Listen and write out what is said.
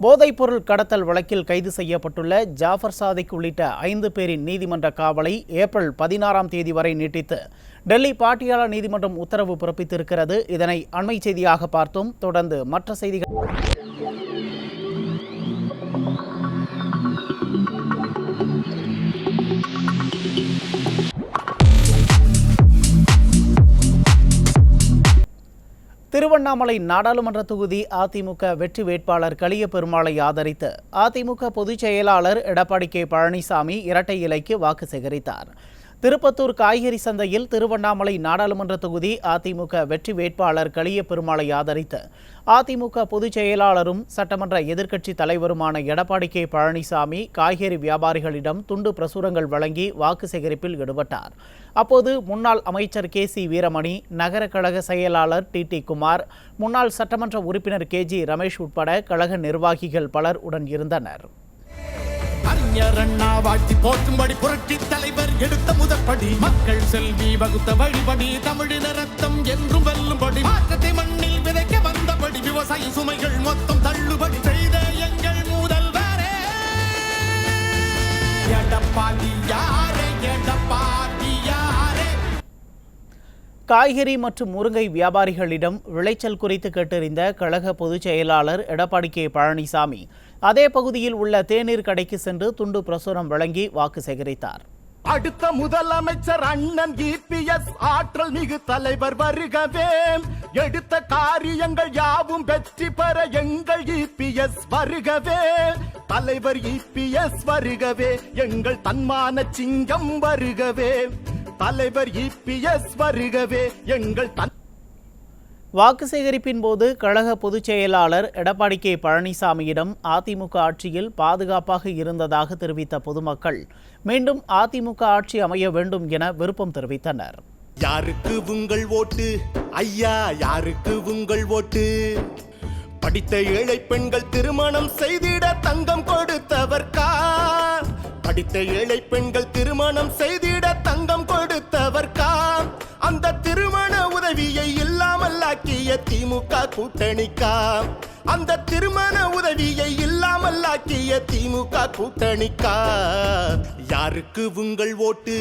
போதைப்பொருள் கடத்தல் வழக்கில் கைது செய்யப்பட்டுள்ள ஜாஃபர் சாதிக் உள்ளிட்ட 5 பேரின் நீதிமன்ற காவலை ஏப்ரல் 16ஆம் தேதி வரை நீட்டித்து டெல்லி பாட்டியாலா நீதிமன்றம் உத்தரவு பிறப்பித்திருக்கிறது. இதனை அண்மை செய்தியாக பார்த்தோம். தொடர்ந்து மற்ற செய்திகள். திருவண்ணாமலை நாடாளுமன்ற தொகுதி அதிமுக வெற்றி வேட்பாளர் கலியபெருமாளை ஆதரித்து அதிமுக பொதுச் செயலாளர் எடப்பாடி கே பழனிசாமி இரட்டை இலைக்கு வாக்கு சேகரித்தார். திருப்பத்தூர் காய்கறி சந்தையில் திருவண்ணாமலை நாடாளுமன்ற தொகுதி அதிமுக வெற்றி வேட்பாளர் கலியபெருமாளை ஆதரித்து அதிமுக பொதுச் செயலாளரும் சட்டமன்ற எதிர்க்கட்சித் தலைவருமான எடப்பாடி கே பழனிசாமி காய்கறி வியாபாரிகளிடம் துண்டு பிரசுரங்கள் வழங்கி வாக்கு சேகரிப்பில் ஈடுபட்டார். அப்போது முன்னாள் அமைச்சர் கே.சி. வீரமணி, நகர கழக செயலாளர் டி. குமார், முன்னாள் சட்டமன்ற உறுப்பினர் கே.ஜி. ரமேஷ் உட்பட கழக நிர்வாகிகள் பலர் உடன் இருந்தனர். வாழ்த்தி போற்றும்படி புரட்சி தலைவர் எடுத்த முதற்படி, மக்கள் செல்வி வகுத்த வழிபடி, தமிழின ரத்தம் என்றும் வெல்லும்படி, மாற்றத்தை மண்ணில் விதைக்க வந்தபடி, விவசாய சுமைகள் மொத்தம் தள்ளுபடி செய்த எங்கள் முதல்வரே எடப்பாடி யாரே, எடப்பாடி யாரே. காய்கறி மற்றும் முருங்கை வியாபாரிகளிடம் விளைச்சல் குறித்து கேட்டறிந்த கழக பொதுச் செயலாளர் எடப்பாடி கே பழனிசாமி அதே பகுதியில் உள்ள தேநீர் கடைக்கு சென்று துண்டு பிரசுரம் வழங்கி வாக்கு சேகரித்தார். அடுத்த முதலமைச்சர் அண்ணன் இபிஎஸ் ஆற்றல் மிகு தலைவர் வருகவே, எடுத்த காரியங்கள் யாவும் வெற்றி பெற எங்கள் இபிஎஸ் வருகவே, தலைவர் இபிஎஸ் வருகவே, எங்கள் தன்மான சிங்கம் வருகவே, தலைவர் இபிஎஸ் வருகவே, எங்கள் வாக்கு சேகரிப்பின் போது கழக பொதுச் செயலாளர் எடப்பாடி கே பழனிசாமியிடம் அதிமுக ஆட்சியில் பாதுகாப்பாக இருந்ததாக தெரிவித்த பொதுமக்கள் மீண்டும் அதிமுக ஆட்சி அமைய வேண்டும் என விருப்பம் தெரிவித்தனர். யாருக்கு உங்கள் ஓட்டு ஐயா, யாருக்கு உங்கள் ஓட்டு? படித்த ஏழை பெண்கள் திருமணம் செய்திட தங்கம் கொடுத்தவர்கா, படித்த ஏழை பெண்கள் திருமணம் செய்திட தங்கம் கொடுத்தவர்கா, அந்த திருமண உதவியை இல்லாமல் ஆக்கிய திமுக கூட்டணிக்கா, அந்த திருமண உதவியை இல்லாமல் ஆக்கிய திமுக கூட்டணிக்கா, யாருக்கு உங்கள் ஓட்டு?